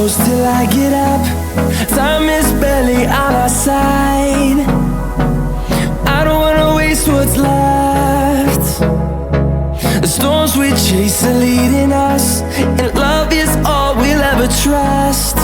close till I get up. Time is barely on our side. I don't wanna waste what's left. The storms we chase are leading us, and love is all we'll ever trust.